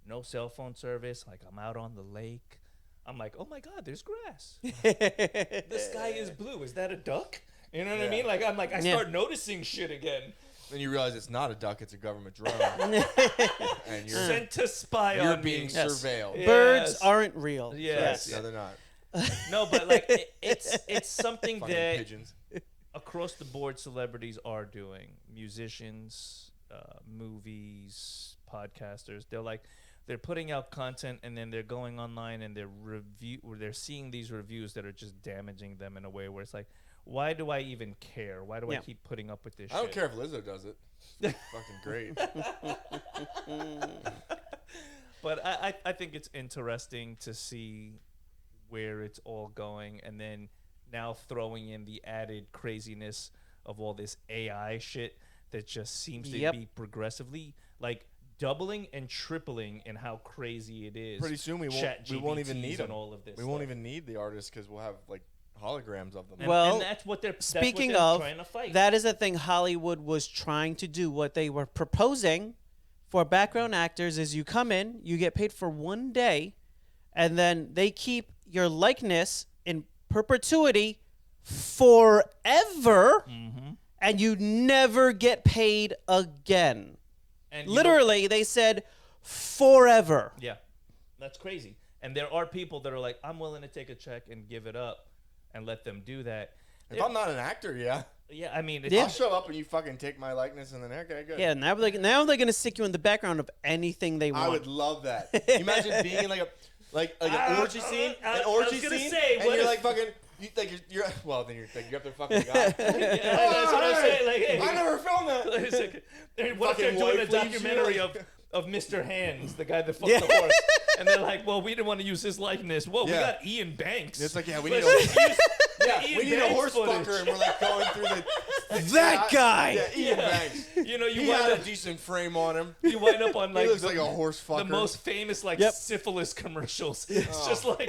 no cell phone service. Like, I'm out on the lake. I'm like, oh my God, there's grass. The sky is blue. Is that a duck? You know what I Yeah. mean? Like, I'm like, I Yeah. start noticing shit again. Then you realize it's not a duck; it's a government drone, and you're Sent to spy you're on being me. Yes. surveilled. Yeah. Birds Yes. aren't real. Yes. No, they're not. No, but like it's something Fucking that pigeons. across the board celebrities are doing. Musicians, movies, podcasters. They're putting out content and then they're going online and they're seeing these reviews that are just damaging them in a way where it's like, why do I even care? Why do I Yeah. keep putting up with this I don't shit? care if Lizzo does it. Fucking great. But I think it's interesting to see where it's all going, and then now throwing in the added craziness of all this AI shit that just seems to Yep. be progressively like doubling and tripling in how crazy it is. Pretty soon we won't even need and them. all of this. We won't stuff. even need the artists because we'll have like holograms of them. And, Well, and that's what they're Speaking that's what they're of, trying to fight. that is a thing Hollywood was trying to do. What they were proposing for background actors is you come in, you get paid for 1 day, and then they keep your likeness in perpetuity forever, and you never get paid again. And you know- Literally, they said forever. yeah, that's crazy. And there are people that are like, I'm willing to take a check and give it up and let them do that. If I'm not an actor, yeah, Yeah, I mean, it's, Yeah. I'll show up and you fucking take my likeness and then okay, good. Yeah, now they're gonna stick you in the background of anything they want. I would love that. You imagine being in like an orgy scene, I an was orgy gonna scene, say, and what you're if- like fucking. You're well, then you're up there fucking guy. yeah, that's what I'm saying. Like, hey, I never filmed that. it's like, what if they're Fucking doing a wife leaves you, documentary like- of Mr. Hands, the guy that fucked the horse, and they're like, well, we didn't want to use his likeness. Whoa, we Yeah. got Ian Banks. It's like, yeah, we Let's need a just use yeah, Ian we need a Banks horse footage. fucker, and we're like going through the That guy! Yeah, Ian Banks. You know, He had a decent frame on him. you wind up on He like looks the, like a horse fucker. the most famous like Yep. syphilis commercials. It's just like,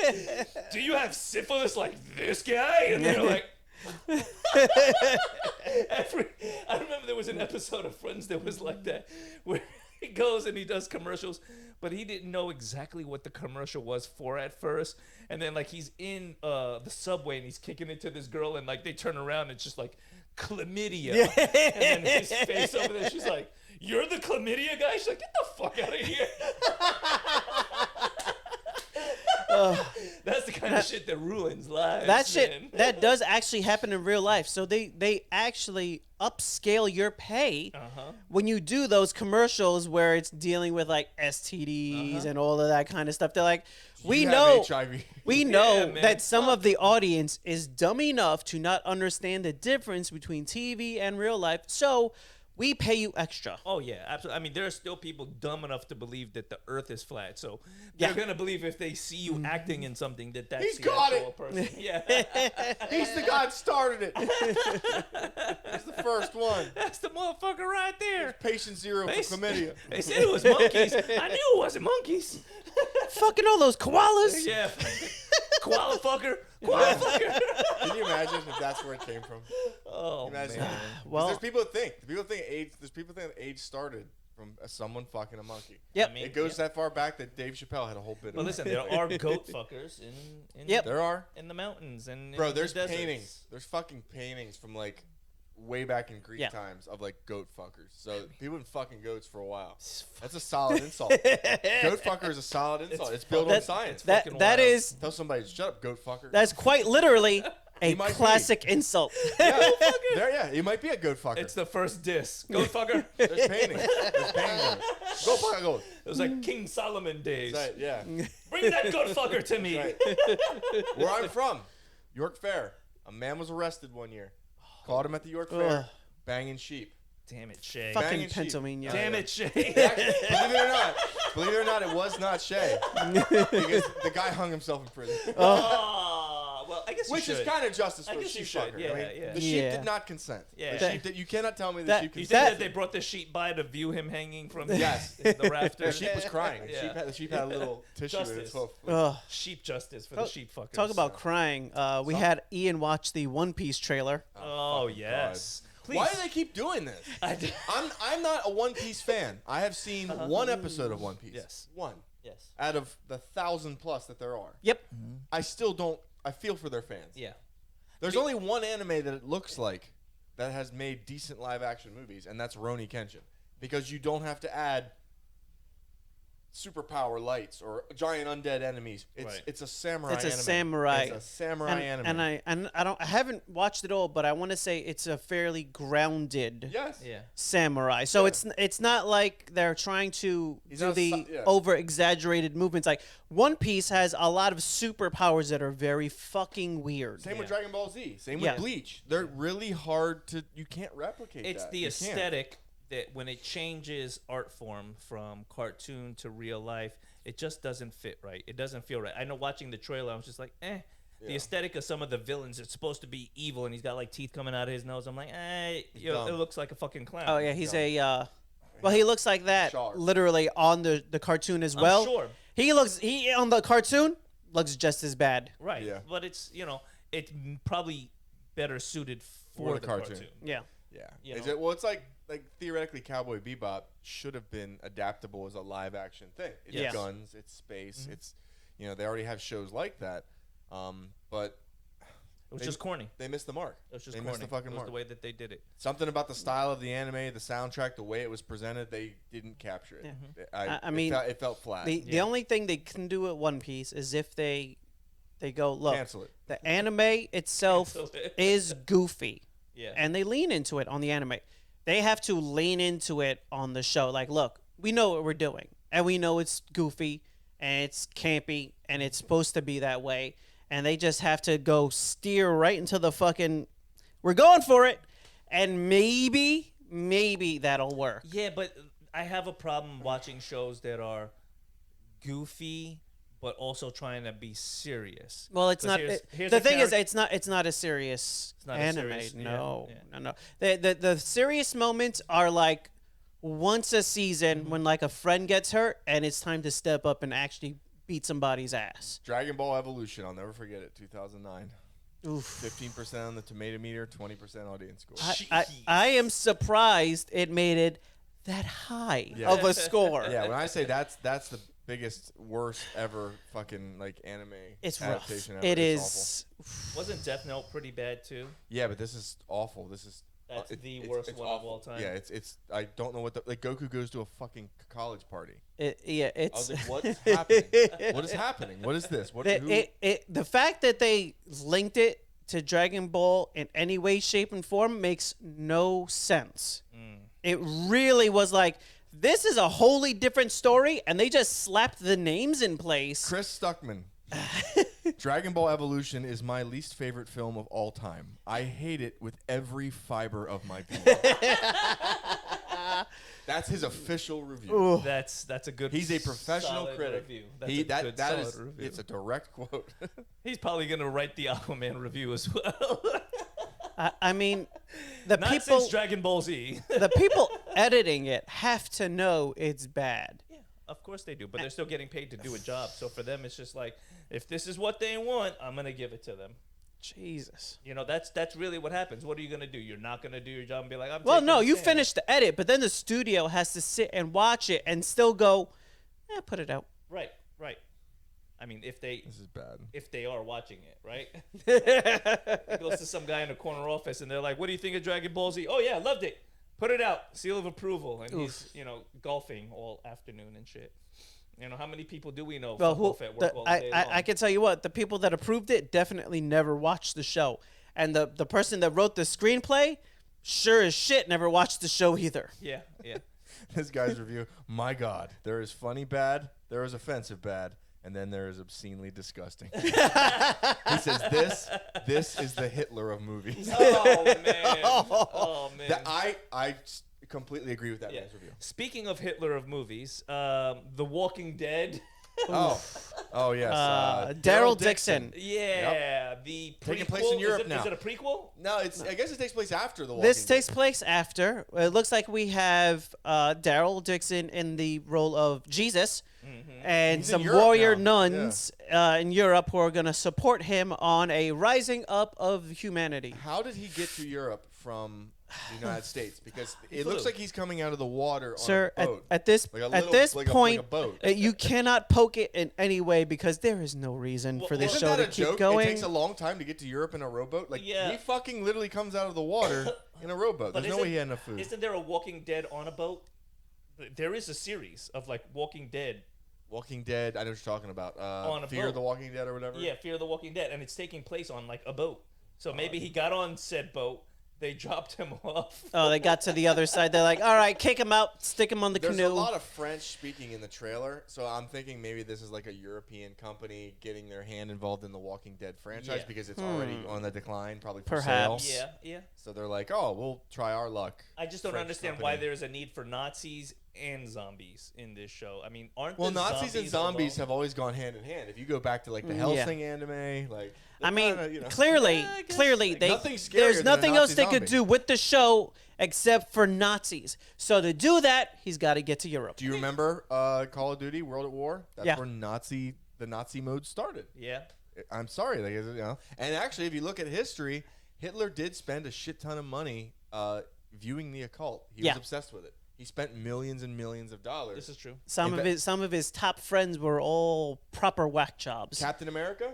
do you have syphilis like this guy? And they're like. I remember there was an episode of Friends that was like that, where he goes and he does commercials, but he didn't know exactly what the commercial was for at first. And then like he's in the subway and he's kicking it to this girl, and like they turn around and it's just like chlamydia. And then his face over there, she's like, "You're the chlamydia guy?" She's like, "Get the fuck out of here." That's the kind of shit that ruins lives. That shit man. that does actually happen in real life. So they actually upscale your pay when you do those commercials where it's dealing with like STDs and all of that kind of stuff. They're like, we You have know HIV. we know Yeah, man. that some of the audience is dumb enough to not understand the difference between TV and real life. So we pay you extra. Oh yeah, absolutely. I mean, there are still people dumb enough to believe that the Earth is flat, so they're gonna believe if they see you acting in something that's He's the got actual it. person. Yeah, He's the guy that started it. He's the first one. that's the motherfucker right there. Patient zero for chlamydia. They said it was monkeys. I knew it wasn't monkeys. Fucking all those koalas. Yeah, koala fucker, koala fucker. Can you imagine if that's where it came from? Oh Imagine. man. Well- there's people that think AIDS. There's people that think that AIDS started from someone fucking a monkey. Yep. I mean, It goes that far back that Dave Chappelle had a whole bit. But of listen, there are goat fuckers in Yep. There are. in the mountains and Bro, in there's the deserts. paintings. There's fucking paintings from like way back in Greek Yeah. times of like goat fuckers. So people been fucking goats for a while. That's a solid insult. Goat fucker is a solid insult. It's built on That- science. That fucking that wild. is Tell somebody, shut up, goat fucker. that's quite literally a He might be. classic insult. yeah, he might be a goat fucker. It's the first diss. Goat fucker. There's paintings. There's paintings of it. Goat fucker, goat. It was like King Solomon days. Right, yeah. Bring that goat fucker to me. Right. Where I'm from, York Fair. A man was arrested one year. Caught him at the York Fair, Ugh. banging sheep. Damn it, Shay. Fucking Banging sheep. Pennsylvania. Damn yeah. it, Shay. Believe it or not, it was not Shay. Because the guy hung himself in prison. Oh, well, I guess you Which should. is kind of justice I for a guess you sheep should, fucker. yeah, I mean, yeah. the sheep Yeah. did not consent. Yeah. The sheep you cannot tell me the That- sheep You consented. think that they brought the sheep by to view him hanging from the, Yes. the The rafters? sheep was crying. Yeah. The sheep had a little tissue in its Justice. hoof. Ugh. Sheep justice for the sheep fuckers. Talk about crying. We had Ian watch the One Piece trailer. Oh, fucking yes. Please. Why do they keep doing this? I did. I'm not a One Piece fan. I have seen one episode of One Piece. Yes. One. Yes. Out of the 1,000+ that there are. Yep. I still don't. I feel for their fans. Yeah. There's only one anime that it looks like that has made decent live action movies, and that's Rurouni Kenshin. Because you don't have to add superpower lights or giant undead enemies. It's a samurai It's a anime. samurai. It's a samurai anime. And I haven't watched it all, but I want to say it's a fairly grounded yes. Yeah. samurai. So Yeah. it's not like they're trying to He's do not the yeah. over exaggerated movements. Like One Piece has a lot of superpowers that are very fucking weird. Same with Yeah. Dragon Ball Z. Same Yeah. with Bleach. They're really hard to. You can't replicate It's that. the You can't. aesthetic that when it changes art form from cartoon to real life, it just doesn't fit right. It doesn't feel right. I know watching the trailer, I was just like, eh. The Yeah. aesthetic of some of the villains, it's supposed to be evil, and he's got like teeth coming out of his nose. I'm like, yo, dumb. it looks like a fucking clown. Oh yeah, he's a. Well, he looks like that Shark. literally on the cartoon as well. sure. He on the cartoon looks just as bad. Right. Yeah. But it's it's probably better suited for the cartoon. Yeah. Yeah. You Is know? it, well, it's like theoretically, Cowboy Bebop should have been adaptable as a live action thing. It's Yes. guns, it's space, Mm-hmm. it's they already have shows like that, but It was They- just corny. they missed the mark. It was just they corny. missed the fucking it was mark. the way that they did it. Something about the style of the anime, the soundtrack, the way it was presented, they didn't capture it. Yeah. I mean, it felt flat. The Yeah. only thing they can do at One Piece is if they go look. Cancel it. The anime itself Cancel it. is goofy, Yeah. and they lean into it on the anime. They have to lean into it on the show. Like, look, we know what we're doing, and we know it's goofy and it's campy, and it's supposed to be that way. And they just have to go steer right into the fucking. We're going for it, and maybe that'll work. Yeah, but I have a problem watching shows that are goofy but also trying to be serious. Well, it's 'Cause not. here's The a thing is, character- it's not a serious not a anime. serious- yeah, no, yeah. no. The serious moments are like once a season when like a friend gets hurt and it's time to step up and actually beat somebody's ass. Dragon Ball Evolution, I'll never forget it. 2009. Oof. 15% on the tomato meter, 20% audience score. I am surprised it made it that high Yeah. of a score. Yeah, when I say that's the biggest, worst ever fucking like anime It's rough. adaptation ever. It It's awful. is. Wasn't Death Note pretty bad too? Yeah, but this is awful. This is That's the worst one of all time. Yeah, it's I don't know what the like Goku goes to a fucking college party. Yeah, I it's. was like, what's happening? What is happening? What is this? What The fact that they linked it to Dragon Ball in any way, shape, and form makes no sense. It really was like, this is a wholly different story, and they just slapped the names in place. Chris Stuckman. Dragon Ball Evolution is my least favorite film of all time. I hate it with every fiber of my being. That's his official review. Ooh. That's a good. He's a professional solid critic. Review. That's a good, that solid is review. it's a direct quote. He's probably gonna write the Aquaman review as well. I mean, the Not people, since Dragon Ball Z. the people editing it have to know it's bad. Yeah, of course they do, but they're still getting paid to do a job. So for them, it's just like, if this is what they want, I'm gonna give it to them. Jesus. You know, that's really what happens. What are you gonna do? You're not gonna do your job and be like, Well, taking no, a you stand. finish the edit, but then the studio has to sit and watch it and still go, put it out. Right. I mean, if they This is bad. are watching it, right? It goes to some guy in a corner office and they're like, "What do you think of Dragon Ball Z?" "Oh yeah, loved it. Put it out. Seal of approval." And he's, golfing all afternoon and shit. You know, how many people do we know? Well, fuck off at work all day long? I can tell you what, the people that approved it definitely never watched the show. And the person that wrote the screenplay, sure as shit, never watched the show either. Yeah. This guy's review. My God, there is funny bad, there is offensive bad, and then there is obscenely disgusting. He says this is the Hitler of movies. Oh man. That I completely agree with that man's review. Speaking of Hitler of movies, The Walking Dead. Oh yes. Daryl Dixon. Yeah, the prequel. Taking place in Europe Is now. it a prequel? No, I guess it takes place after the Walking This Dead. takes place after. It looks like we have Daryl Dixon in the role of Jesus. And He's in some Europe warrior now. nuns in Europe who are going to support him on a rising up of humanity. How did he get to Europe from the United States? Because it flew. looks like he's coming out of the water Sir, on a boat. at this Like a at little- this like a point, boat. you cannot poke it in any way because there is no reason for this Isn't show that to a keep joke? going. It takes a long time to get to Europe in a rowboat. Like Yeah. he fucking literally comes out of the water in a rowboat. But There's no way he had enough food. Isn't there a Walking Dead on a boat? There is a series of like Walking Dead. Walking Dead. I know what you're talking about. On a Fear boat. the Walking Dead or whatever. Yeah, Fear the Walking Dead, and it's taking place on like a boat. So maybe he got on said boat. They dropped him off. Oh, they got to the other side. They're like, all right, kick him out, stick him on the There's canoe. a lot of French speaking in the trailer, so I'm thinking maybe this is like a European company getting their hand involved in the Walking Dead franchise Yeah. because it's already on the decline, probably for Perhaps. sale. Yeah. So they're like, oh, we'll try our luck. I just don't French understand company. why there's a need for Nazis and zombies in this show. I mean, aren't Well, the Nazis and zombies alone? have always gone hand in hand. If you go back to like the Yeah. Hellsing anime, like I mean, kinda, you know. clearly, Yeah, I guess. they, Nothing's scarier there's than a nothing else Nazi they could zombie. do with the show except for Nazis. So to do that, he's got to get to Europe. Do you remember Call of Duty World at War? That's Yeah. where the Nazi mode started. Yeah. I'm sorry, like, and actually, if you look at history, Hitler did spend a shit ton of money viewing the occult. He Yeah. was obsessed with it. He spent millions and millions of dollars. This is true. Some of his top friends were all proper whack jobs. Captain America.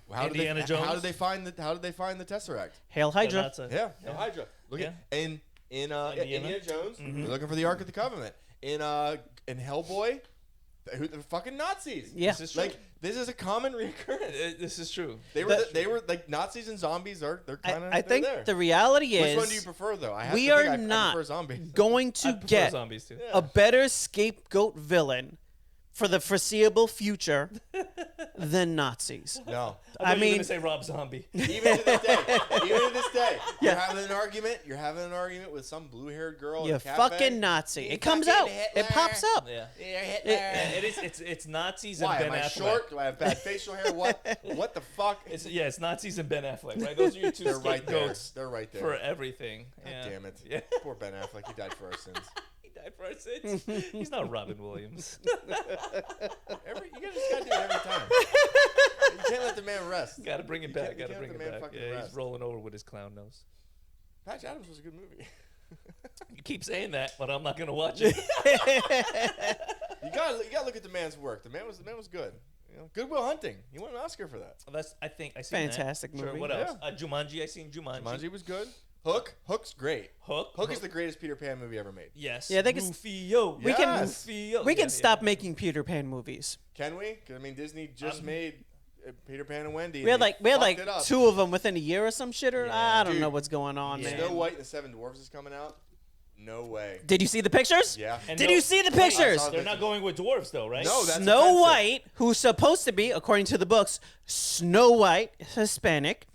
Indiana Jones? How did they find the Tesseract? Hail Hydra. That's a- Yeah, Hydra. Look Yeah. at in Indiana Jones. They're looking for the Ark of the Covenant. In Hellboy, the fucking Nazis. Yeah. This is true. Like this is a common recurrence. This is true. They were like Nazis and zombies. They're kind of. I think there. the reality Which is one do you prefer, though? I have we to think are I not prefer zombies. going I to prefer get zombies too. a better scapegoat villain for the foreseeable future than Nazis. No. I mean- mean, gonna say Rob Zombie. Even to this day, you're having an argument with some blue-haired girl You in a cafe. fucking Nazi. You It comes fucking out. Hitler. It pops up. Yeah. Hitler. It is. It's Nazis Why and am Ben I Affleck. short? Do I have bad facial hair? What the fuck? It's Nazis and Ben Affleck, right? Those are your two They're right there. scapegoats They're right there. for everything. God Yeah. damn it. Yeah. Poor Ben Affleck. He died for our sins. He died for our sins. He's not Robin Williams. You just gotta do it every time. You can't let the man rest. Gotta bring it back. you Gotta can't bring let it the man back. fucking Yeah, rest. he's rolling over with his clown nose. Patch Adams was a good movie. You keep saying that, but I'm not gonna watch it. You gotta look at the man's work. The man was good. You know, Good Will Hunting. He won an Oscar for that. I think I seen Fantastic that. Sure, movie. what else? Yeah. Jumanji. I seen Jumanji. Jumanji was good. Hook's great. Hook. Hook is the greatest Peter Pan movie ever made. Yes. Yeah, they can- Rufio. we can- Yes. Rufio. We can Yeah, stop yeah. making Peter Pan movies. Can we? Because I mean, Disney just made Peter Pan and Wendy. We had and they like fucked it up. 2 of them within a year or some shit. Or I don't Dude, know what's going on, man. Snow White and the Seven Dwarfs is coming out. No way. Did you see the pictures? Yeah. And Did no- you see the wait, pictures? They're not going with dwarves though, right? No, that's Snow offensive. White, who's supposed to be, according to the books, Snow White, Hispanic,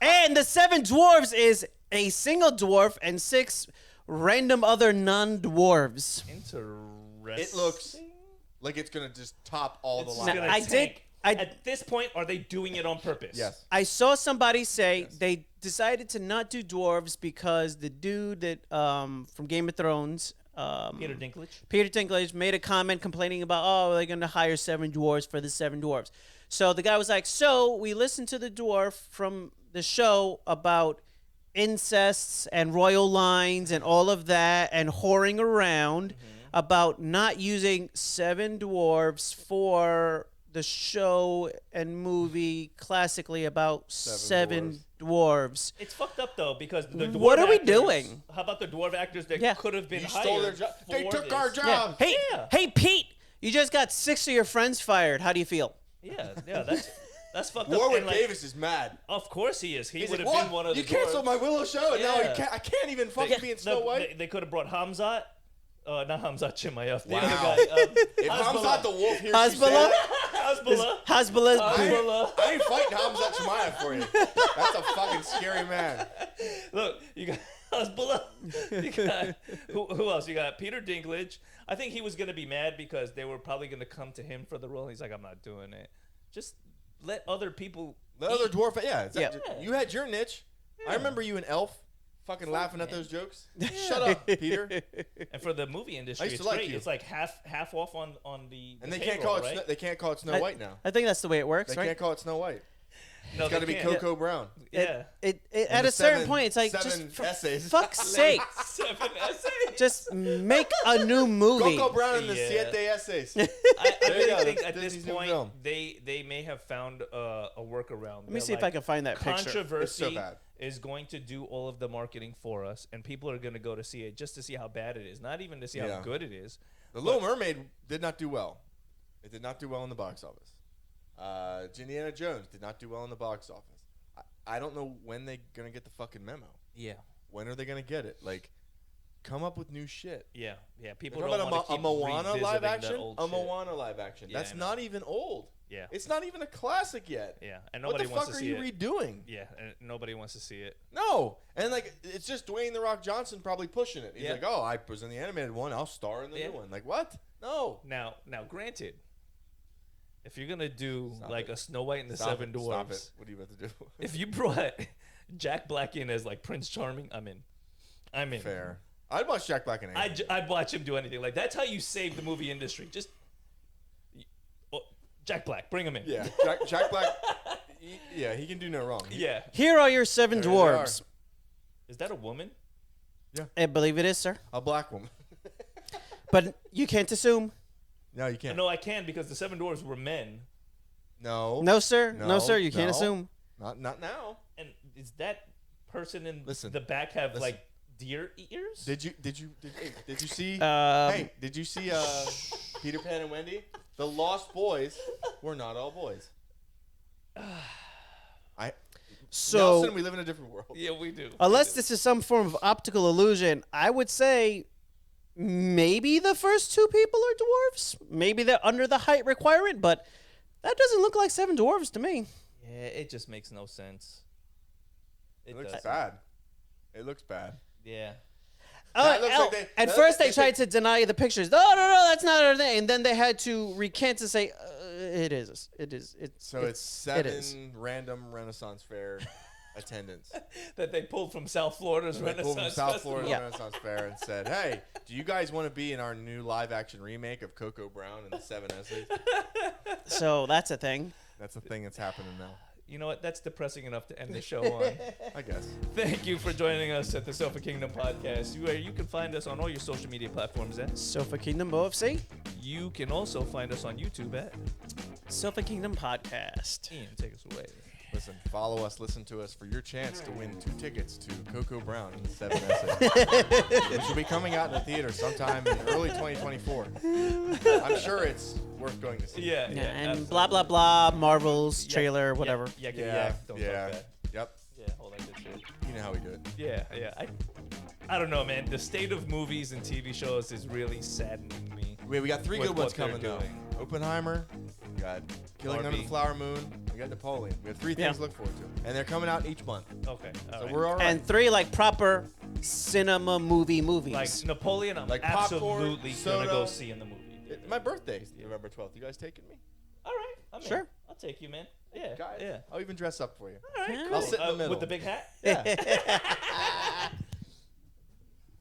and the 7 dwarves is a single dwarf and 6 random other non-dwarves. Interesting. It looks like it's gonna just top all the It's lines. gonna I tank. did- At this point, are they doing it on purpose? Yes. I saw somebody say Yes. they decided to not do dwarves because the dude that from Game of Thrones, Peter Dinklage. Peter Dinklage made a comment complaining about, oh, they're going to hire 7 dwarves for the 7 dwarves. So the guy was like, so we listened to the dwarf from the show about incests and royal lines and all of that and whoring around, about not using 7 dwarves for the show and movie classically about 7 dwarves. It's fucked up though because the dwarf What are we actors- doing? How about the dwarf actors that Yeah. could have been You hired? stole their job. They for took this? our Yeah. jobs. Hey, Yeah. hey, Pete, you just got 6 of your friends fired. How do you feel? Yeah, that's fucked up. Warwick And, like, Davis is mad. Of course he is. He He's would like, have what? been one of the You canceled dwarves. my Willow show, and now Yeah. I can't even fucking be in Snow White. They could have brought Hamzat. Not Hamzat Chimaev. The Wow. other guy. If Hamzat the wolf hears you Hezbollah? say that, Hezbollah. Hezbollah's I ain't fighting Hamzat Chimaev for you. That's a fucking scary man. Look, you got Hezbollah. You got who else? You got Peter Dinklage. I think he was gonna be mad because they were probably gonna come to him for the role. He's like, I'm not doing it. Just let other people. The other dwarf, yeah. Yeah. You had your niche. I Yeah. remember you and Elf fucking laughing at man. those jokes. Shut up, Peter. And for the movie industry, used it's to like great. you. It's like half off on the. And the they can't payroll, call it. right? They can't call it Snow I- White now. I think that's the way it works, They right? can't call it Snow White. No, It's got to they be can't. Coco Brown. Yeah. It And at the a certain 7 point, it's like, just for essays. fuck's sake, 7 essays. just make a new movie. Coco Brown and the Yeah. Siete essays. I There you really go. think That's at this Disney's new point film. they may have found a workaround. Let me see if I can find that picture. Controversy It's so bad. is going to do all of the marketing for us, and people are going to go to see it just to see how bad it is, not even to see how Yeah. good it is. The Little Mermaid did not do well. It did not do well in the box office. Indiana Jones did not do well in the box office. I don't know when they're going to get the fucking memo. Yeah, When are they going to get it? Like, come up with new shit. yeah. People They're don't talking want about to keep Moana live revisiting the action? old A shit. Moana live action. Yeah, That's I know. not even old. Yeah, It's not even a classic yet. yeah, and What nobody the wants fuck to are see you it. redoing? Yeah, and nobody wants to see it. No. And, like, it's just Dwayne The Rock Johnson probably pushing it. He's Yeah. like, oh, I was in the animated one. I'll star in the Yeah. new one. Like, what? No. Now, granted, if you're gonna do Stop like it. a Snow White and the Stop Seven it. Dwarfs, Stop it. What are you about to do? if you brought Jack Black in as like Prince Charming, I'm in. Fair. I'd watch Jack Black and I'd watch him do anything. Like that's how you save the movie industry. Just Jack Black, bring him in. Yeah, Jack Black. He can do no wrong. Yeah. Here are your 7 There they dwarves. Is that a woman? I believe it is, sir. A black woman. But you can't assume. No, you can't. No, I can because the Seven Dwarfs were men. No. No, sir. No, No, sir. You can't no. assume. Not now. And is that person in Listen, the back have listen. like deer ears? Did you see? Um, hey, did you see Peter Pan and Wendy? The Lost Boys were not all boys. So, Nelson, we live in a different world. Yeah, we do. unless We do. this is some form of optical illusion, I would say maybe the first 2 people are dwarves. Maybe they're under the height requirement, but that doesn't look like 7 dwarves to me. Yeah, it just makes no sense. It looks does. bad. It looks bad. Yeah. That looks like they- At that- first, they they- tried to deny the pictures. No, that's not our thing. And then they had to recant and say, it is. So it's it is. 7 random Renaissance Fair attendants. That they pulled from South Florida's They pulled Renaissance from South Festival. Florida Yeah. Renaissance Fair and said, "Hey, do you guys want to be in our new live-action remake of Coco Brown and the 7 Essays?" So that's a thing. That's the thing that's happening now. You know what? That's depressing enough to end the show on. I guess. Thank you for joining us at the Sofa Kingdom podcast, where you can find us on all your social media platforms at. Sofa Kingdom OFC, You can also find us on YouTube at. Sofa Kingdom Podcast. Ian, take us away. Listen, follow us, listen to us for your chance to win 2 tickets to Coco Brown and the 7 Essays. Which will be coming out in the theater sometime in early 2024. I'm sure it's worth going to see. Yeah, Yeah, yeah. and absolutely. blah, blah, blah, Marvel's Yeah, trailer, yeah, whatever. Yeah, Yeah, Don't yeah. talk that. Yep. Yeah, all that good shit. You know how we do it. Yeah. I don't know, man. The state of movies and TV shows is really saddening me. We got 3 With good ones what they're coming though. doing. Oppenheimer, we got Killing Under the Barbie. Flower Moon, we got Napoleon. We have 3 things Yeah. to look forward to, and they're coming out each month. Okay. all So right. we're all right. And 3 like proper cinema movies. Like Napoleon, I'm Like popcorn, absolutely soda. gonna go see in the movie. My birthday's November 12th. You guys taking me? All right, I'm in. Sure. I'll take you, man. Yeah, Guys, yeah. I'll even dress up for you. All right, Yeah. cool. I'll sit in the middle. With the big hat. Yeah.